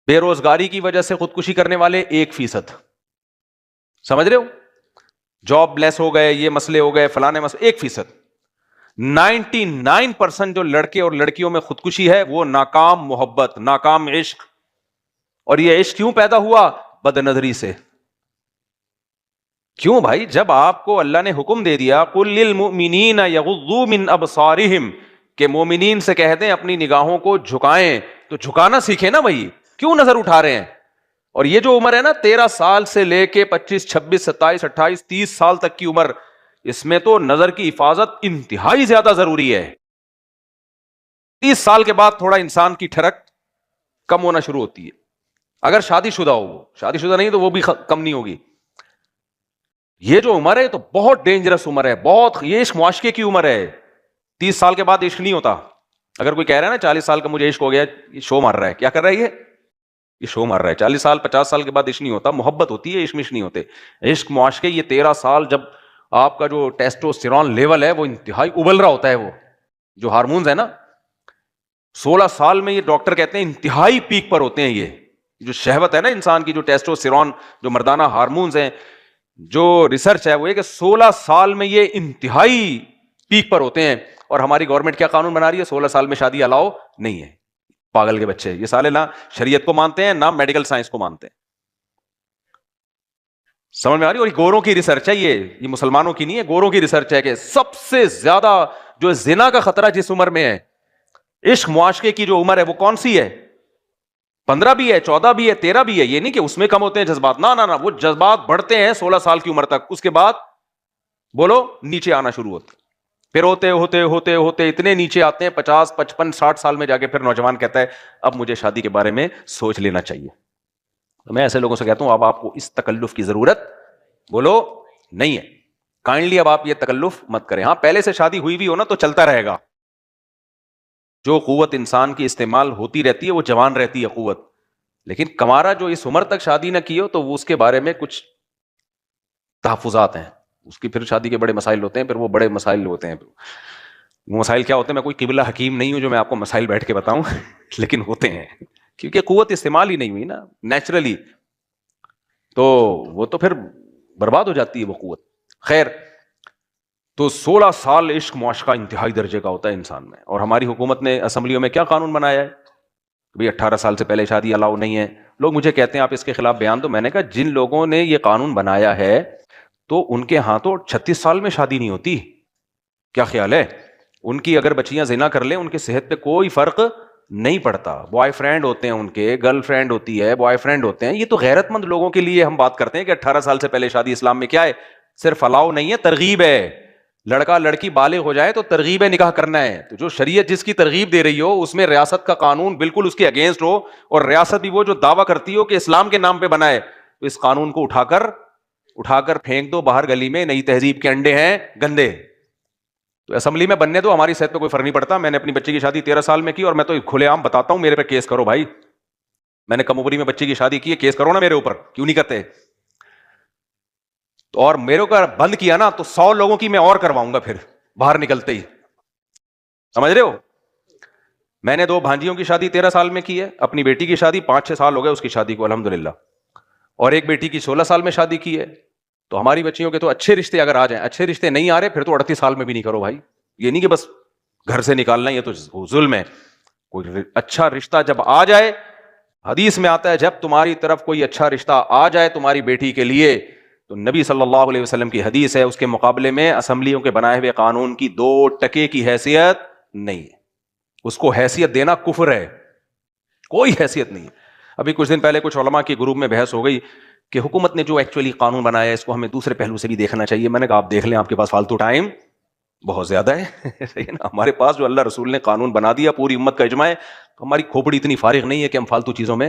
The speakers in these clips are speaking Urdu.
بے روزگاری کی وجہ سے خودکشی کرنے والے 1%. سمجھ رہے ہو؟ جاب لیس ہو گئے, یہ مسئلے ہو گئے, فلانے مسئلے, 1%. 99% جو لڑکے اور لڑکیوں میں خودکشی ہے وہ ناکام محبت, ناکام عشق. اور یہ عشق کیوں پیدا ہوا؟ بد نظری سے. کیوں بھائی؟ جب آپ کو اللہ نے حکم دے دیا قل للمؤمنین یغضوا من ابصارہم, کہ مومنین سے کہہ دیں اپنی نگاہوں کو جھکائیں, تو جھکانا سیکھیں نا بھائی. کیوں نظر اٹھا رہے ہیں؟ اور یہ جو عمر ہے نا 13 سال سے لے کے 25, 26, 27, 28, 30 سال تک کی عمر, اس میں تو نظر کی حفاظت انتہائی زیادہ ضروری ہے. 30 سال کے بعد تھوڑا انسان کی ٹھڑک کم ہونا شروع ہوتی ہے, اگر شادی شدہ ہو. شادی شدہ نہیں تو وہ بھی کم نہیں ہوگی. یہ جو عمر ہے تو بہت ڈینجرس عمر ہے, بہت. یہ عشق معاشقے کی عمر ہے. 30 سال کے بعد عشق نہیں ہوتا. اگر کوئی کہہ رہا ہے نا 40 سال کا مجھے عشق ہو گیا, یہ شو مار رہا ہے. کیا کر رہا ہے یہ شو مار رہا ہے. 40 سال 50 سال کے بعد عشق نہیں ہوتا, محبت ہوتی ہے, عشق نہیں ہوتے. عشق معاشقے یہ 13 سال جب آپ کا جو ٹیسٹوسٹیرون لیول ہے وہ انتہائی ابل رہا ہوتا ہے, وہ جو ہارمونز ہے نا 16 سال میں یہ ڈاکٹر کہتے ہیں انتہائی پیک پر ہوتے ہیں. یہ جو شہوت ہے نا انسان کی, جو ٹیسٹوسٹیرون, جو مردانہ ہارمونز ہیں, جو ریسرچ ہے وہ یہ کہ 16 سال میں یہ انتہائی پیک پر ہوتے ہیں. اور ہماری گورنمنٹ کیا قانون بنا رہی ہے؟ 16 سال میں شادی الاؤ نہیں ہے. پاگل کے بچے, یہ سالے نہ شریعت کو مانتے ہیں نہ میڈیکل سائنس کو مانتے ہیں. سمجھ میں آ رہی؟ اور یہ گوروں کی ریسرچ ہے, یہ مسلمانوں کی نہیں ہے, گوروں کی ریسرچ ہے کہ سب سے زیادہ جو زنا کا خطرہ جس عمر میں ہے, عشق معاشقے کی جو عمر ہے وہ کون سی ہے؟ 15 بھی ہے, 14 بھی ہے, 13 بھی ہے. یہ نہیں کہ اس میں کم ہوتے ہیں جذبات, نہ, وہ جذبات بڑھتے ہیں 16 سال کی عمر تک. اس کے بعد بولو نیچے آنا شروع ہوتے, پھر ہوتے ہوتے ہوتے ہوتے اتنے نیچے آتے ہیں 50, 55, 60 سال میں جا کے پھر نوجوان کہتا ہے اب مجھے شادی کے بارے میں سوچ لینا چاہیے. تو میں ایسے لوگوں سے کہتا ہوں اب آپ کو اس تکلف کی ضرورت بولو نہیں ہے. کائنڈلی اب آپ یہ تکلف مت کریں. ہاں پہلے سے شادی ہوئی بھی ہو نا تو چلتا رہے گا. جو قوت انسان کی استعمال ہوتی رہتی ہے وہ جوان رہتی ہے قوت. لیکن کمارا جو اس عمر تک شادی نہ کی ہو تو وہ اس کے بارے میں کچھ تحفظات ہیں. اس کی پھر شادی کے بڑے مسائل ہوتے ہیں, پھر وہ بڑے مسائل ہوتے ہیں. وہ مسائل کیا ہوتے ہیں؟ میں کوئی قبلہ حکیم نہیں ہوں جو میں آپ کو مسائل بیٹھ کے بتاؤں لیکن ہوتے ہیں, کیونکہ قوت استعمال ہی نہیں ہوئی نا نیچرلی, تو وہ تو پھر برباد ہو جاتی ہے وہ قوت. خیر, تو 16 سال عشق معاشقہ انتہائی درجے کا ہوتا ہے انسان میں. اور ہماری حکومت نے اسمبلیوں میں کیا قانون بنایا ہے؟ بھئی 18 سال سے پہلے شادی الاؤ نہیں ہے. لوگ مجھے کہتے ہیں آپ اس کے خلاف بیان دو. میں نے کہا جن لوگوں نے یہ قانون بنایا ہے تو ان کے ہاں تو 36 سال میں شادی نہیں ہوتی. کیا خیال ہے؟ ان کی اگر بچیاں زنا کر لیں ان کی صحت پہ کوئی فرق نہیں پڑتا. بوائے فرینڈ ہوتے ہیں ان کے, گرل فرینڈ ہوتی ہے, بوائے فرینڈ ہوتے ہیں. یہ تو غیرت مند لوگوں کے لیے ہم بات کرتے ہیں کہ 18 سال سے پہلے شادی اسلام میں کیا ہے؟ صرف الاؤ نہیں ہے, ترغیب ہے. لڑکا لڑکی بالغ ہو جائے تو ترغیب ہے نکاح کرنا ہے. تو جو شریعت جس کی ترغیب دے رہی ہو اس میں ریاست کا قانون بالکل اس کے اگینسٹ ہو, اور ریاست بھی وہ جو دعویٰ کرتی ہو کہ اسلام کے نام پہ بنا ہے, تو اس قانون کو اٹھا کر پھینک دو باہر گلی میں. نئی تہذیب کے انڈے ہیں گندے. تو اسمبلی میں بننے دو, ہماری صحت پہ کوئی فرق نہیں پڑتا. میں نے اپنی بچی کی شادی 13 سال میں کی اور میں تو کھلے عام بتاتا ہوں, میرے پہ کیس کرو بھائی. میں نے کم عمری میں بچی کی شادی کی ہے, کیس کرو نا میرے اوپر, کیوں نہیں کرتے؟ اور میرے کو بند کیا نا تو 100 لوگوں کی میں اور کرواؤں گا پھر باہر نکلتے ہی. سمجھ رہے ہو؟ میں نے 2 بھانجیوں کی شادی 13 سال میں کی ہے, اپنی بیٹی کی شادی 5-6 سال ہو گئے اس کی شادی کو الحمدللہ, اور ایک بیٹی کی 16 سال میں شادی کی ہے. تو ہماری بچیوں کے تو اچھے رشتے اگر آ جائیں, اچھے رشتے نہیں آ رہے پھر تو 38 سال میں بھی نہیں کرو بھائی. یہ نہیں کہ بس گھر سے نکالنا, یہ تو ظلم ہے. کوئی اچھا رشتہ جب آ جائے, حدیث میں آتا ہے جب تمہاری طرف کوئی اچھا رشتہ آ جائے تمہاری بیٹی کے لیے, تو نبی صلی اللہ علیہ وسلم کی حدیث ہے اس کے مقابلے میں اسمبلیوں کے بنائے ہوئے قانون کی 2 ٹکے کی حیثیت نہیں ہے. اس کو حیثیت دینا کفر ہے, کوئی حیثیت نہیں ہے. ابھی کچھ دن پہلے کچھ علماء کے گروپ میں بحث ہو گئی کہ حکومت نے جو ایکچولی قانون بنایا ہے اس کو ہمیں دوسرے پہلو سے بھی دیکھنا چاہیے. میں نے کہا آپ دیکھ لیں, آپ کے پاس فالتو ٹائم بہت زیادہ ہے. صحیح نا, ہمارے پاس جو اللہ رسول نے قانون بنا دیا پوری امت کا اجماع ہے, ہماری کھوپڑی اتنی فارغ نہیں ہے کہ ہم فالتو چیزوں میں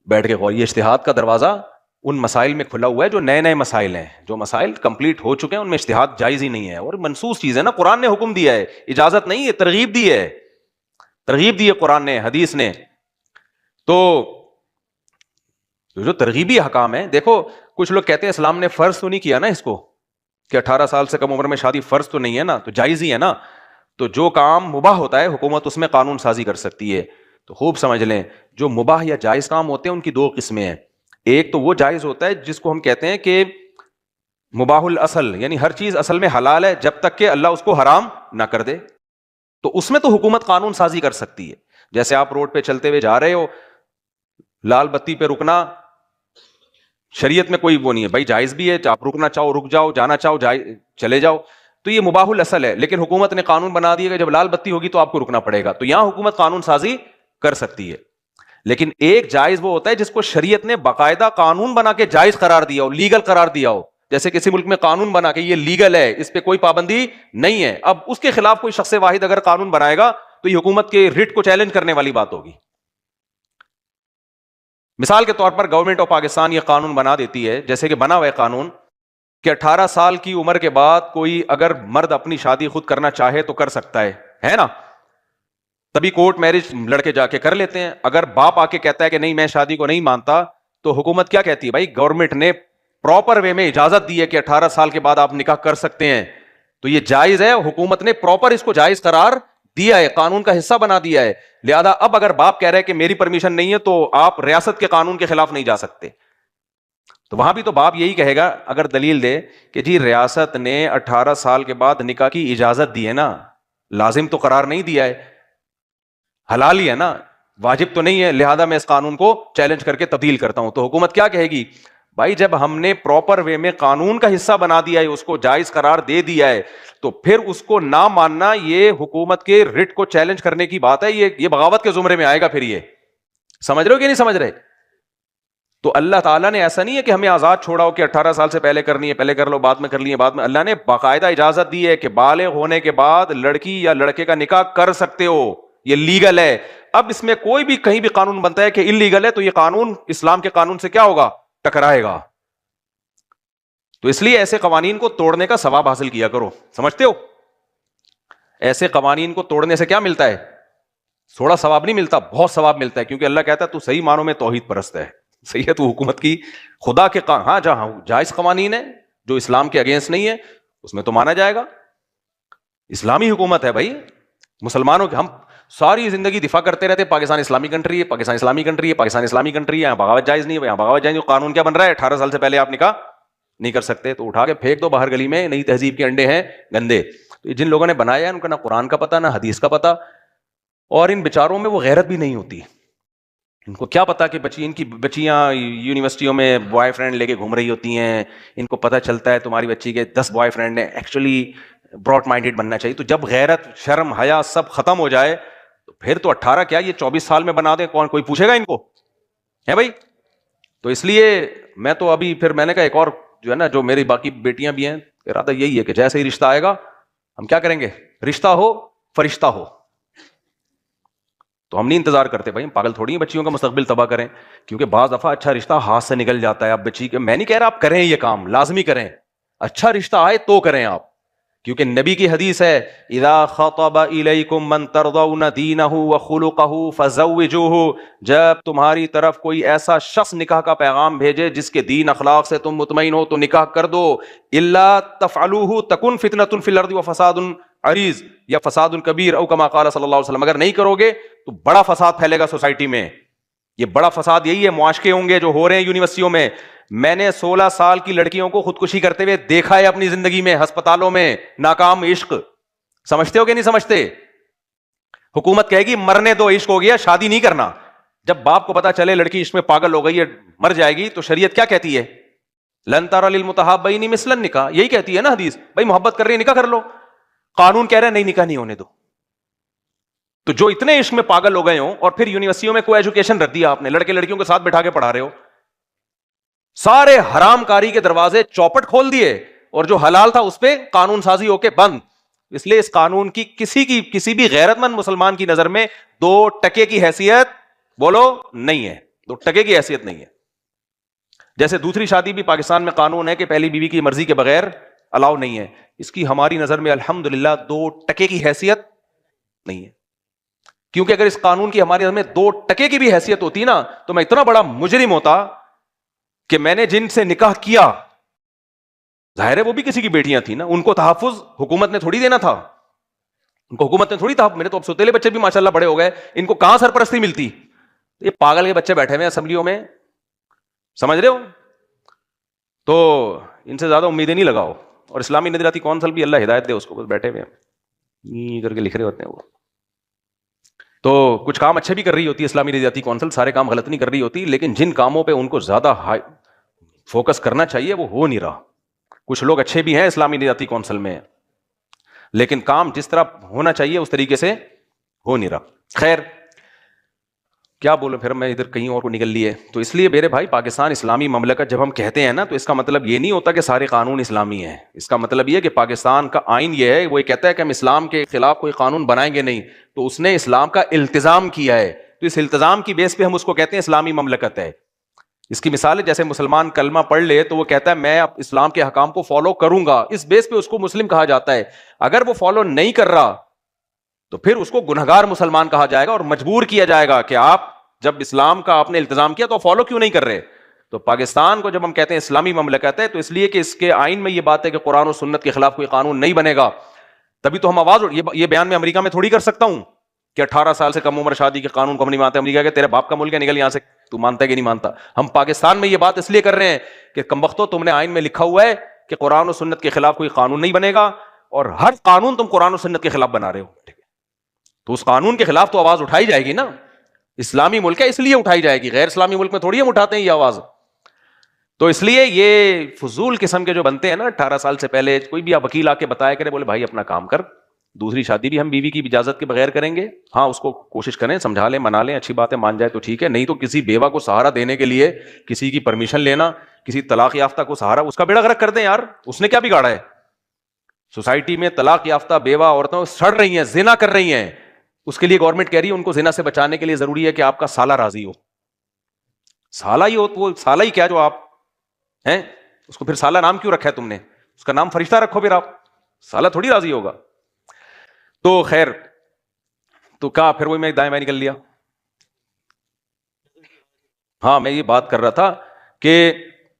بیٹھ کے غور. یہ اجتہاد کا دروازہ ان مسائل میں کھلا ہوا ہے جو نئے مسائل ہیں. جو مسائل کمپلیٹ ہو چکے ہیں ان میں اجتہاد جائز ہی نہیں ہے, اور منسوخ چیز ہے نا. قرآن نے حکم دیا ہے, اجازت نہیں ہے, ترغیب دی ہے, ترغیب دی ہے قرآن نے, حدیث نے. تو جو ترغیبی حکام ہیں, دیکھو کچھ لوگ کہتے ہیں اسلام نے فرض تو نہیں کیا نا اس کو, کہ 18 سال سے کم عمر میں شادی فرض تو نہیں ہے نا, تو جائز ہی ہے نا. تو جو کام مباح ہوتا ہے حکومت اس میں قانون سازی کر سکتی ہے. تو خوب سمجھ لیں جو مباح یا جائز کام ہوتے ہیں ان کی دو قسمیں ہیں. ایک تو وہ جائز ہوتا ہے جس کو ہم کہتے ہیں کہ مباح الاصل، یعنی ہر چیز اصل میں حلال ہے جب تک کہ اللہ اس کو حرام نہ کر دے، تو اس میں تو حکومت قانون سازی کر سکتی ہے. جیسے آپ روڈ پہ چلتے ہوئے جا رہے ہو، لال بتی پہ رکنا شریعت میں کوئی وہ نہیں ہے بھائی، جائز بھی ہے، آپ رکنا چاہو رک جاؤ، جانا چاہو چلے جاؤ، تو یہ مباح الاصل ہے. لیکن حکومت نے قانون بنا دیا کہ جب لال بتی ہوگی تو آپ کو رکنا پڑے گا، تو یہاں حکومت قانون سازی کر سکتی ہے. لیکن ایک جائز وہ ہوتا ہے جس کو شریعت نے باقاعدہ قانون بنا کے جائز قرار دیا ہو، لیگل قرار دیا ہو. جیسے کسی ملک میں قانون بنا کے یہ لیگل ہے، اس پہ کوئی پابندی نہیں ہے، اب اس کے خلاف کوئی شخص واحد اگر قانون بنائے گا تو یہ حکومت کے ریٹ کو چیلنج کرنے والی بات ہوگی. مثال کے طور پر گورنمنٹ آف پاکستان یہ قانون بنا دیتی ہے، جیسے کہ بنا ہوا ہے قانون کہ 18 سال کی عمر کے بعد کوئی اگر مرد اپنی شادی خود کرنا چاہے تو کر سکتا ہے نا، تبھی کورٹ میرج لڑکے جا کے کر لیتے ہیں. اگر باپ آ کے کہتا ہے کہ نہیں میں شادی کو نہیں مانتا، تو حکومت کیا کہتی ہے؟ بھائی گورنمنٹ نے پراپر وے میں اجازت دی ہے کہ 18 سال کے بعد آپ نکاح کر سکتے ہیں، تو یہ جائز ہے، حکومت نے پراپر اس کو جائز قرار دیا ہے، قانون کا حصہ بنا دیا ہے. لہذا اب اگر باپ کہہ رہے کہ میری پرمیشن نہیں ہے تو آپ ریاست کے قانون کے خلاف نہیں جا سکتے. تو وہاں بھی تو باپ یہی کہے گا اگر دلیل دے کہ جی ریاست نے 18 سال کے بعد نکاح کی اجازت دی ہے نا، لازم تو قرار نہیں دیا ہے، حلال ہی ہے نا، واجب تو نہیں ہے، لہذا میں اس قانون کو چیلنج کر کے تبدیل کرتا ہوں. تو حکومت کیا کہے گی؟ بھائی جب ہم نے پراپر وے میں قانون کا حصہ بنا دیا ہے، اس کو جائز قرار دے دیا ہے، تو پھر اس کو نہ ماننا یہ حکومت کے رٹ کو چیلنج کرنے کی بات ہے، یہ بغاوت کے زمرے میں آئے گا. پھر یہ سمجھ رہے ہو کہ نہیں سمجھ رہے؟ تو اللہ تعالیٰ نے ایسا نہیں ہے کہ ہمیں آزاد چھوڑا ہو کہ 18 سال سے پہلے کرنی ہے پہلے کر لو، بعد میں کر لیے بعد میں. اللہ نے باقاعدہ اجازت دی ہے کہ بالغ ہونے کے بعد لڑکی یا لڑکے کا نکاح کر سکتے ہو، یہ لیگل ہے. اب اس میں کوئی بھی کہیں بھی قانون بنتا ہے کہ انلیگل ہے تو یہ قانون اسلام کے قانون سے کیا ہوگا؟ ٹکرائے گا. تو اس لیے ایسے قوانین کو توڑنے کا ثواب حاصل کیا کرو. سمجھتے ہو؟ ایسے قوانین کو توڑنے سے کیا ملتا ہے؟ تھوڑا ثواب نہیں ملتا، بہت ثواب ملتا ہے، کیونکہ اللہ کہتا ہے تو صحیح معنوں میں توحید پرست ہے. صحیح ہے، تو حکومت کی خدا کے ہاں جہاں جائز قوانین ہے جو اسلام کے اگینسٹ نہیں ہے اس میں تو مانا جائے گا. اسلامی حکومت ہے بھائی، مسلمانوں کے ہم ساری زندگی دفاع کرتے رہتے پاکستان اسلامی کنٹری ہے، پاکستان اسلامی کنٹری ہے، پاکستان اسلامی کنٹری ہے، یہاں بغاوت جائز نہیں ہے، یہاں بغاوت جائز نہیں. قانون کیا بن رہا ہے؟ 18 سال سے پہلے آپ نکاح نہیں کر سکتے، تو اٹھا کے پھینک دو باہر گلی میں، نئی تہذیب کے انڈے ہیں گندے. تو جن لوگوں نے بنایا ہے ان کا نہ قرآن کا پتہ نہ حدیث کا پتہ، اور ان بیچاروں میں وہ غیرت بھی نہیں ہوتی. ان کو کیا پتا کہ ان کی بچیاں یونیورسٹیوں میں بوائے فرینڈ لے کے گھوم رہی ہوتی ہیں، ان کو پتہ چلتا ہے تمہاری بچی کے 10 بوائے فرینڈ ہیں. ایکچولی براڈ مائنڈیڈ بننا چاہیے. تو جب غیرت شرم حیا سب ختم ہو جائے تو پھر تو 18 کیا یہ 24 سال میں بنا دیں، کون کوئی پوچھے گا ان کو؟ ہے بھائی. تو اس لیے میں تو ابھی پھر میں نے کہا ایک اور جو ہے نا، جو میری باقی بیٹیاں بھی ہیں، ارادہ یہی ہے کہ جیسے ہی رشتہ آئے گا ہم کیا کریں گے؟ رشتہ ہو فرشتہ ہو. تو ہم نہیں انتظار کرتے بھائی، ہم پاگل تھوڑی ہیں بچیوں کا مستقبل تباہ کریں، کیونکہ بعض دفعہ اچھا رشتہ ہاتھ سے نکل جاتا ہے. اب بچی کے میں نہیں کہہ رہا آپ کریں یہ کام، لازمی کریں، اچھا رشتہ آئے تو کریں آپ، کیونکہ نبی کی حدیث ہے اذا خطب الیکم من ترضون دینہ وخلقہ فزوجوہ، جب تمہاری طرف کوئی ایسا شخص نکاح کا پیغام بھیجے جس کے دین اخلاق سے تم مطمئن ہو تو نکاح کر دو. الا تفعلوہ تکن فتنۃ فی الارض وفساد عریض یا فساد کبیر او کما قال صلی اللہ علیہ وسلم. اگر نہیں کرو گے تو بڑا فساد پھیلے گا سوسائٹی میں. یہ بڑا فساد یہی ہے، معاشقے ہوں گے جو ہو رہے ہیں یونیورسٹیوں میں. میں نے 16 سال کی لڑکیوں کو خودکشی کرتے ہوئے دیکھا ہے اپنی زندگی میں، ہسپتالوں میں، ناکام عشق. سمجھتے ہو کہ نہیں سمجھتے؟ حکومت کہے گی مرنے دو، عشق ہو گیا، شادی نہیں کرنا. جب باپ کو پتا چلے لڑکی عشق میں پاگل ہو گئی ہے، مر جائے گی، تو شریعت کیا کہتی ہے؟ لن تری للمتحابین مثل النکاح، یہی کہتی ہے نا حدیث. بھائی محبت کر رہی ہے نکاح کر لو. قانون کہہ رہا ہے نہیں نکاح نہیں ہونے دو. تو جو اتنے عشق میں پاگل ہو گئے ہوں، اور پھر یونیورسٹیوں میں کوئی ایجوکیشن رکھ دیا آپ نے، لڑکے لڑکیوں کے ساتھ بٹھا کے پڑھا رہے ہو، سارے حرام کاری کے دروازے چوپٹ کھول دیے، اور جو حلال تھا اس پہ قانون سازی ہو کے بند. اس لیے اس قانون کی کسی بھی غیرت مند مسلمان کی نظر میں 2 ٹکے کی حیثیت بولو نہیں ہے، 2 ٹکے کی حیثیت نہیں ہے. جیسے دوسری شادی بھی پاکستان میں قانون ہے کہ پہلی بیوی کی مرضی کے بغیر الاؤ نہیں ہے، اس کی ہماری نظر میں الحمدللہ 2 ٹکے کی حیثیت نہیں ہے. کیونکہ اگر اس قانون کی ہماری نظر میں 2 ٹکے کی بھی حیثیت ہوتی نا تو میں اتنا بڑا مجرم ہوتا کہ میں نے جن سے نکاح کیا، ظاہر ہے وہ بھی کسی کی بیٹیاں تھیں نا، ان کو تحفظ حکومت نے تھوڑی دینا تھا. ان کو حکومت نے تھوڑی تھا, میرے تو اب سوتیلے بچے بھی ماشاءاللہ بڑے ہو گئے, ان کو کہاں سرپرستی ملتی؟ یہ پاگل کے بچے بیٹھے ہوئے ہیں اسمبلیوں میں, سمجھ رہے ہو؟ تو ان سے زیادہ امیدیں نہیں لگاؤ. اور اسلامی نظریاتی کونسل بھی اللہ ہدایت دے اس کو, بس بیٹھے ہوئے ہیں کر کے لکھ رہے ہوتے ہیں وہ. تو کچھ کام اچھے بھی کر رہی ہوتی ہے اسلامی نظریاتی کونسل, سارے کام غلط نہیں کر رہی ہوتی, لیکن جن کاموں پہ ان کو زیادہ فوکس کرنا چاہیے وہ ہو نہیں رہا. کچھ لوگ اچھے بھی ہیں اسلامی نظریاتی کونسل میں, لیکن کام جس طرح ہونا چاہیے اس طریقے سے ہو نہیں رہا. خیر کیا بولوں, پھر میں ادھر کہیں اور کو نکل لیے. تو اس لیے میرے بھائی پاکستان اسلامی مملکت جب ہم کہتے ہیں نا, تو اس کا مطلب یہ نہیں ہوتا کہ سارے قانون اسلامی ہیں. اس کا مطلب یہ کہ پاکستان کا آئین یہ ہے, وہ یہ کہتا ہے کہ ہم اسلام کے خلاف کوئی قانون بنائیں گے نہیں, تو اس نے اسلام کا التزام کیا ہے, تو اس التزام کی بیس پہ ہم اس کو کہتے ہیں اسلامی مملکت ہے. اس کی مثال ہے جیسے مسلمان کلمہ پڑھ لے تو وہ کہتا ہے میں اسلام کے حکام کو فالو کروں گا, اس بیس پہ اس کو مسلم کہا جاتا ہے. اگر وہ فالو نہیں کر رہا تو پھر اس کو گنہگار مسلمان کہا جائے گا اور مجبور کیا جائے گا کہ آپ جب اسلام کا آپ نے التزام کیا تو فالو کیوں نہیں کر رہے. تو پاکستان کو جب ہم کہتے ہیں اسلامی مملکت ہے, تو اس لیے کہ اس کے آئین میں یہ بات ہے کہ قرآن و سنت کے خلاف کوئی قانون نہیں بنے گا. تبھی تو ہم آواز, یہ بیان میں امریکہ میں تھوڑی کر سکتا ہوں کہ 18 سال سے کم عمر شادی کے قانون کو ہم نہیں مانتے. امریکہ کہ تیرے باپ کا ملک ہے, نکل یہاں سے, تو مانتا ہے کہ نہیں مانتا. ہم پاکستان میں یہ بات اس لیے کر رہے ہیں کہ کمبختو تم نے آئین میں لکھا ہوا ہے کہ قرآن و سنت کے خلاف کوئی قانون نہیں بنے گا, اور ہر قانون تم قرآن و سنت کے خلاف بنا رہے ہو. تو اس قانون کے خلاف تو آواز اٹھائی جائے گی نا. اسلامی ملک ہے اس لیے اٹھائی جائے گی, غیر اسلامی ملک میں تھوڑی ہم اٹھاتے ہیں یہ آواز. تو اس لیے یہ فضول قسم کے جو بنتے ہیں نا 18 سال سے پہلے, کوئی بھی آپ وکیل آ کے بتایا کرے, بولے بھائی اپنا کام کر, دوسری شادی بھی ہم بیوی کی اجازت کے بغیر کریں گے. ہاں اس کو کوشش کریں, سمجھا لیں, منا لیں, اچھی بات ہے, مان جائے تو ٹھیک ہے, نہیں تو کسی بیوہ کو سہارا دینے کے لیے کسی کی پرمیشن لینا, کسی طلاق یافتہ کو سہارا, اس کا بیڑا غرق کر دیں یار. اس نے کیا بگاڑا ہے؟ سوسائٹی میں طلاق یافتہ بیوہ عورتوں سڑ رہی ہیں, زنا کر رہی ہیں, اس کے لیے گورنمنٹ کہہ رہی ہے ان کو زنا سے بچانے کے لیے ضروری ہے کہ آپ کا سالہ راضی ہو. سالہ ہی ہو تو وہ سالہ ہی کیا جو آپ ہیں, اس کو پھر سالہ نام کیوں رکھا ہے تم نے؟ اس کا نام فرشتہ رکھو پھر, آپ سالہ تھوڑی راضی ہوگا. تو خیر, تو کہا پھر وہی میں دائیں بائیں نکل لیا. ہاں میں یہ بات کر رہا تھا کہ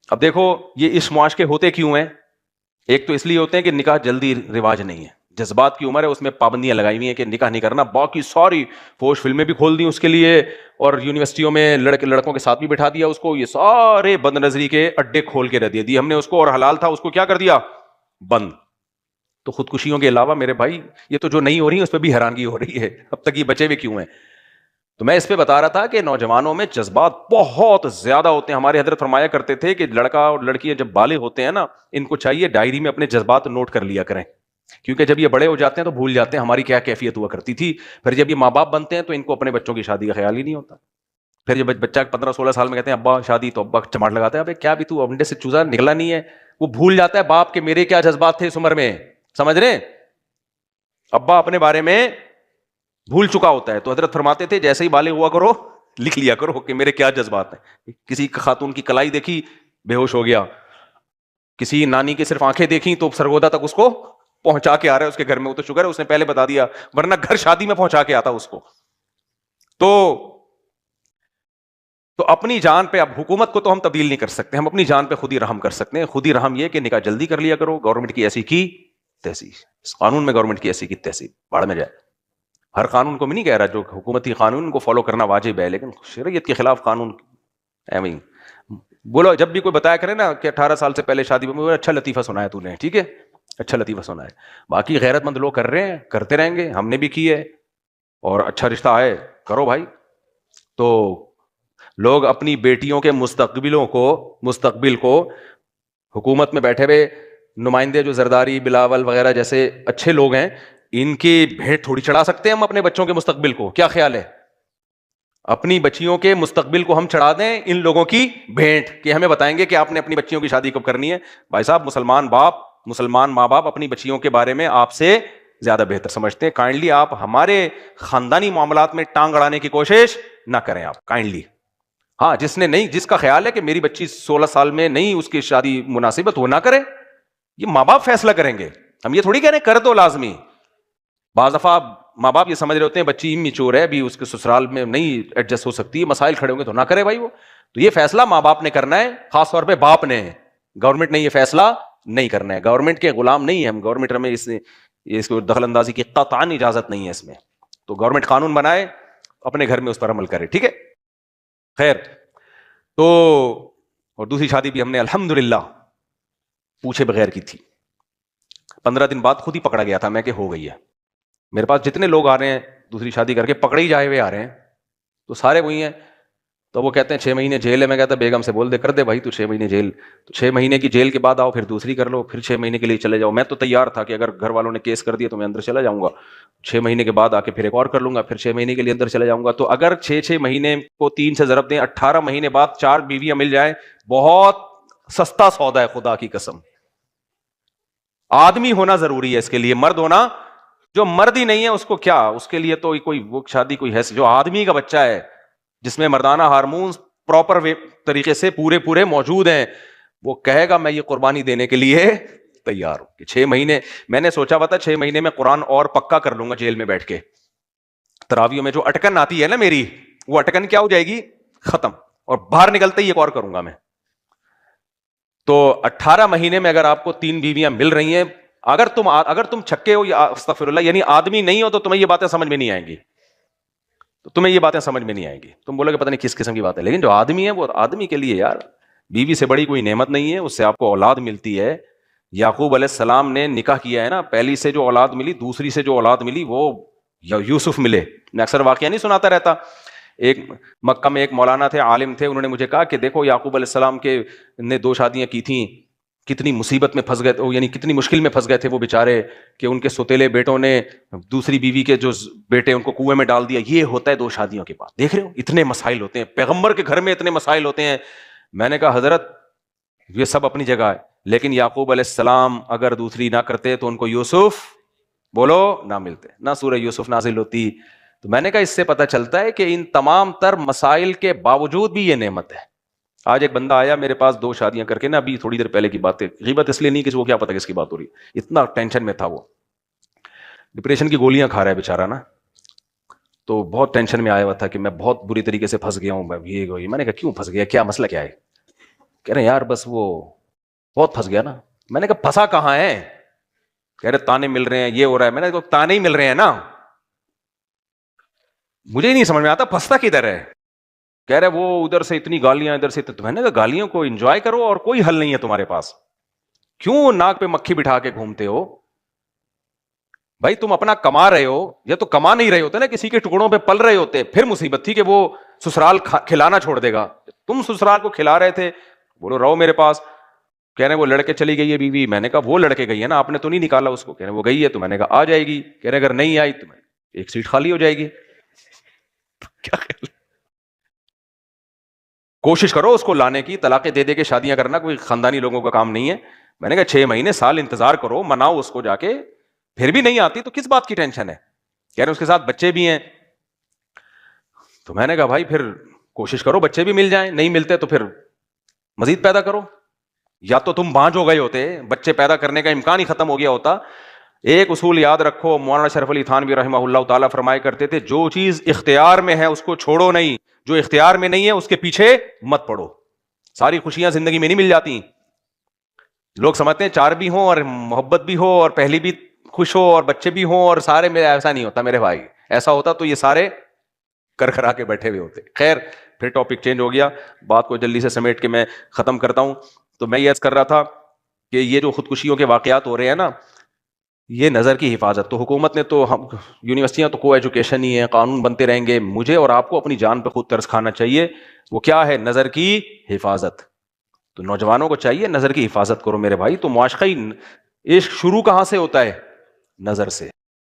اب دیکھو یہ اس معاشقے ہوتے کیوں ہیں. ایک تو اس لیے ہوتے ہیں کہ نکاح جلدی رواج نہیں ہے, جذبات کی عمر ہے, اس میں پابندیاں لگائی ہوئی ہیں کہ نکاح نہیں کرنا. باقی ساری فوش فلمیں بھی کھول دی اس کے لیے, اور یونیورسٹیوں میں لڑکوں کے ساتھ بھی بٹھا دیا اس کو. یہ سارے بد نظری کے اڈے کھول کے رہ دیے ہم نے اس کو, اور حلال تھا اس کو کیا کر دیا, بند. تو خودکشیوں کے علاوہ میرے بھائی یہ تو جو نہیں ہو رہی ہے اس پہ بھی حیرانگی ہو رہی ہے, اب تک یہ بچے ہوئے کیوں ہیں. تو میں اس پہ بتا رہا تھا کہ نوجوانوں میں جذبات بہت زیادہ ہوتے ہیں. ہمارے حضرت فرمایا کرتے تھے کہ لڑکا اور لڑکیاں جب بالغ ہوتے ہیں نا, ان کو چاہیے ڈائری میں اپنے جذبات نوٹ کر لیا کریں, کیونکہ جب یہ بڑے ہو جاتے ہیں تو بھول جاتے ہیں ہماری کیا کیفیت ہوا کرتی تھی. پھر جب یہ ماں باپ بنتے ہیں تو ان کو اپنے بچوں کی شادی کا خیال ہی نہیں ہوتا. پھر جب بچہ 15-16 سال میں کہتے ہیں ابا شادی, تو ابا چماٹ لگاتے ہیں, ابے کیا بھی تو انڈے سے چوزا نکلا نہیں ہے. وہ بھول جاتا ہے باپ کے میرے کیا جذبات تھے اس عمر میں, سمجھ رہے ہیں, ابا اپنے بارے میں بھول چکا ہوتا ہے. تو حضرت فرماتے تھے جیسے ہی بالغ ہوا کرو لکھ لیا کرو کہ میرے کیا جذبات ہیں. کسی خاتون کی کلائی دیکھی بے ہوش ہو گیا, کسی نانی کی صرف آنکھیں دیکھی تو سرگودا تک اس کو پہنچا کے آ رہا ہے اس کے گھر میں. وہ تو شکر ہے اس نے پہلے بتا دیا, ورنہ گھر شادی میں پہنچا کے آتا اس کو. تو اپنی جان پہ, اب حکومت کو تو ہم تبدیل نہیں کر سکتے, ہم اپنی جان پہ خود ہی رحم کر سکتے ہیں. خود ہی رحم یہ کہ نکاح جلدی کر لیا کرو. گورنمنٹ کی ایسی کی تیسی, اس قانون میں گورنمنٹ کی ایسی کی تیسی, باڑ میں جائے. ہر قانون کو میں نہیں کہہ رہا, جو حکومتی قانون کو فالو کرنا واجب ہے, لیکن شریعت کے خلاف قانون ایویں بولو. جب بھی کوئی بتایا کرے نا کہ 18 سال سے پہلے شادی میں, اچھا لطیفہ سنایا تو نے, ٹھیک ہے اچھا لطیفہ سنا ہے. باقی غیرت مند لوگ کر رہے ہیں, کرتے رہیں گے, ہم نے بھی کی ہے, اور اچھا رشتہ آئے کرو بھائی. تو لوگ اپنی بیٹیوں کے مستقبل کو حکومت میں بیٹھے ہوئے نمائندے جو زرداری بلاول وغیرہ جیسے اچھے لوگ ہیں, ان کی بھیٹ تھوڑی چڑھا سکتے ہیں ہم اپنے بچوں کے مستقبل کو. کیا خیال ہے, اپنی بچیوں کے مستقبل کو ہم چڑھا دیں ان لوگوں کی بھیٹ کہ ہمیں بتائیں گے کہ آپ نے اپنی بچیوں کی شادی کب کرنی ہے؟ بھائی صاحب مسلمان ماں باپ اپنی بچیوں کے بارے میں آپ سے زیادہ بہتر سمجھتے ہیں. کائنڈلی آپ ہمارے خاندانی معاملات میں ٹانگ اڑانے کی کوشش نہ کریں آپ, کائنڈلی. ہاں جس کا خیال ہے کہ میری بچی 16 سال میں نہیں اس کی شادی مناسبت وہ نہ کرے, یہ ماں باپ فیصلہ کریں گے. ہم یہ تھوڑی کہہ رہے ہیں کر دو لازمی. بعض دفعہ ماں باپ یہ سمجھ رہے ہوتے ہیں بچی میچور ہے, ابھی اس کے سسرال میں نہیں ایڈجسٹ ہو سکتی ہے, مسائل کھڑے ہوں گے تو نہ کرے بھائی وہ. تو یہ فیصلہ ماں باپ نے کرنا ہے, خاص طور پہ باپ نے. گورنمنٹ نے یہ فیصلہ نہیں کرنا ہے. گورنمنٹ کے غلام نہیں ہے ہم, گورنمنٹ ہمیں اس یہ اس کو دخل اندازی کی قطعاً اجازت نہیں ہے اس میں. تو گورنمنٹ قانون بنائے, اپنے گھر میں اس پر عمل کرے, ٹھیک ہے. خیر, تو اور دوسری شادی بھی ہم نے الحمدللہ پوچھے بغیر کی تھی. 15 دن بعد خود ہی پکڑا گیا تھا میں کہ ہو گئی ہے. میرے پاس جتنے لوگ آ رہے ہیں دوسری شادی کر کے پکڑے ہی جائے ہوئے آ رہے ہیں, تو سارے وہی ہیں. تو وہ کہتے ہیں 6 مہینے جیل ہے. میں کہتا بیگم سے بول دے, کر دے بھائی تو 6 مہینے جیل. تو 6 مہینے کی جیل کے بعد آؤ, پھر دوسری کر لو, پھر 6 مہینے کے لیے چلے جاؤ. میں تو تیار تھا کہ اگر گھر والوں نے کیس کر دیا تو میں اندر چلا جاؤں گا, 6 مہینے کے بعد آ کے پھر ایک اور کر لوں گا, پھر 6 مہینے کے لیے اندر چلا جاؤں گا. تو اگر 6 مہینے کو 3 سے ضرب دیں, 18 مہینے بعد 4 بیویاں مل جائیں, بہت سستا سودا ہے خدا کی قسم. آدمی ہونا ضروری ہے اس کے لیے, مرد ہونا. جو مرد ہی نہیں ہے اس کو کیا, اس کے لیے تو کوئی وہ شادی کوئی ہے. جو آدمی کا بچہ ہے جس میں مردانہ ہارمونز پراپر طریقے سے پورے موجود ہیں, وہ کہے گا میں یہ قربانی دینے کے لیے تیار ہوں. کہ 6 مہینے میں نے سوچا ہوا تھا 6 مہینے میں قرآن اور پکا کر لوں گا جیل میں بیٹھ کے. تراویوں میں جو اٹکن آتی ہے نا میری, وہ اٹکن کیا ہو جائے گی, ختم, اور باہر نکلتے ہی ایک اور کروں گا میں. تو 18 مہینے میں اگر آپ کو 3 بیویاں مل رہی ہیں, اگر تم چھکے ہو یا استغفر اللہ یعنی آدمی نہیں ہو, تو تمہیں یہ باتیں سمجھ میں نہیں آئیں گی. تو تمہیں یہ باتیں سمجھ میں نہیں آئیں گی, تم بولو گے پتہ نہیں کس قسم کی بات ہے. لیکن جو آدمی ہے وہ آدمی کے لیے یار بیوی سے بڑی کوئی نعمت نہیں ہے. اس سے آپ کو اولاد ملتی ہے. یعقوب علیہ السلام نے نکاح کیا ہے نا, پہلی سے جو اولاد ملی, دوسری سے جو اولاد ملی وہ یوسف ملے. میں اکثر واقعہ نہیں سناتا رہتا. ایک مکہ میں ایک مولانا تھے, عالم تھے, انہوں نے مجھے کہا کہ دیکھو یعقوب علیہ السلام کے نے 2 شادیاں کی تھیں, کتنی مصیبت میں پھنس گئے, یعنی کتنی مشکل میں پھنس گئے تھے وہ بیچارے, کہ ان کے سوتیلے بیٹوں نے دوسری بیوی کے جو بیٹے ان کو کنویں میں ڈال دیا. یہ ہوتا ہے 2 شادیوں کے بعد. دیکھ رہے ہو اتنے مسائل ہوتے ہیں, پیغمبر کے گھر میں اتنے مسائل ہوتے ہیں. میں نے کہا حضرت یہ سب اپنی جگہ ہے, لیکن یعقوب علیہ السلام اگر دوسری نہ کرتے تو ان کو یوسف بولو نہ ملتے, نہ سورہ یوسف نازل ہوتی. تو میں نے کہا اس سے پتہ چلتا ہے کہ ان تمام تر مسائل کے باوجود بھی یہ نعمت ہے. آج ایک بندہ آیا میرے پاس 2 شادیاں کر کے نا, ابھی تھوڑی دیر پہلے کی بات ہے, غیبت اس لیے نہیں کہ وہ کیا پتا کس کی بات ہو رہی, اتنا ٹینشن میں تھا وہ, ڈپریشن کی گولیاں کھا رہا ہے بیچارہ نا. تو بہت ٹینشن میں آیا ہوا تھا کہ میں بہت بری طریقے سے پھنس گیا ہوں. میں نے کہا کیوں پھنس گیا, کیا مسئلہ کیا ہے؟ کہہ رہے یار بس وہ بہت پھنس گیا نا. میں نے کہا پھنسا کہاں ہے؟ کہہ رہے تانے مل رہے ہیں, یہ ہو رہا ہے. میں نے کہا تانے ہی مل رہے ہیں نا, مجھے ہی نہیں سمجھ میں آتا پھنستا کدھر ہے. کہہ رہے وہ ادھر سے اتنی گالیاں, ادھر سے. تو میں نے کہا گالیوں کو انجوائے کرو اور کوئی حل نہیں ہے تمہارے پاس, کیوں ناک پہ مکھی بٹھا کے گھومتے ہو بھائی؟ تم اپنا کما رہے ہو, یا تو کما نہیں رہے ہوتے نا, کسی کے ٹکڑوں پہ پل رہے ہوتے, پھر مصیبت تھی کہ وہ سسرال کھلانا چھوڑ دے گا. تم سسرال کو کھلا رہے تھے, بولو رہو میرے پاس. کہہ رہے وہ لڑکے چلی گئی ہے بیوی. میں نے کہا وہ لڑکے گئی ہے نا, آپ نے تو نہیں نکالا اس کو. کہہ رہے وہ گئی ہے. تو میں نے کہا آ جائے گی. کہہ رہے اگر نہیں آئی تو ایک سیٹ خالی ہو جائے گی. کیا خیال, کوشش کرو اس کو لانے کی. طلاقیں دے دے کے شادیاں کرنا کوئی خاندانی لوگوں کا کام نہیں ہے. میں نے کہا 6 مہینے سال انتظار کرو, مناؤ اس کو جا کے, پھر بھی نہیں آتی تو کس بات کی ٹینشن ہے. کہہ رہے اس کے ساتھ بچے بھی ہیں. تو میں نے کہا بھائی پھر کوشش کرو بچے بھی مل جائیں, نہیں ملتے تو پھر مزید پیدا کرو. یا تو تم بانجھ ہو گئے ہوتے, بچے پیدا کرنے کا امکان ہی ختم ہو گیا ہوتا. ایک اصول یاد رکھو, مولانا شرف علی تھانوی رحمہ اللہ تعالیٰ فرمایا کرتے تھے, جو چیز اختیار میں ہے اس کو چھوڑو نہیں, جو اختیار میں نہیں ہے اس کے پیچھے مت پڑو. ساری خوشیاں زندگی میں نہیں مل جاتی. لوگ سمجھتے ہیں 4 بھی ہوں اور محبت بھی ہو اور پہلی بھی خوش ہو اور بچے بھی ہوں اور سارے میں. ایسا نہیں ہوتا میرے بھائی, ایسا ہوتا تو یہ سارے کر کرا کے بیٹھے ہوئے ہوتے. خیر پھر ٹاپک چینج ہو گیا, بات کو جلدی سے سمیٹ کے میں ختم کرتا ہوں. تو میں یہ عرض کر رہا تھا کہ یہ جو خودکشیوں کے واقعات ہو رہے ہیں نا, یہ نظر کی حفاظت. تو حکومت نے تو, ہم یونیورسٹیاں تو کو ایجوکیشن ہی ہے, قانون بنتے رہیں گے. مجھے اور آپ کو اپنی جان پہ خود ترس کھانا چاہیے. وہ کیا ہے؟ نظر کی حفاظت. تو نوجوانوں کو چاہیے نظر کی حفاظت کرو میرے بھائی. تو معاشقہ عشق شروع کہاں سے ہوتا ہے؟ نظر سے.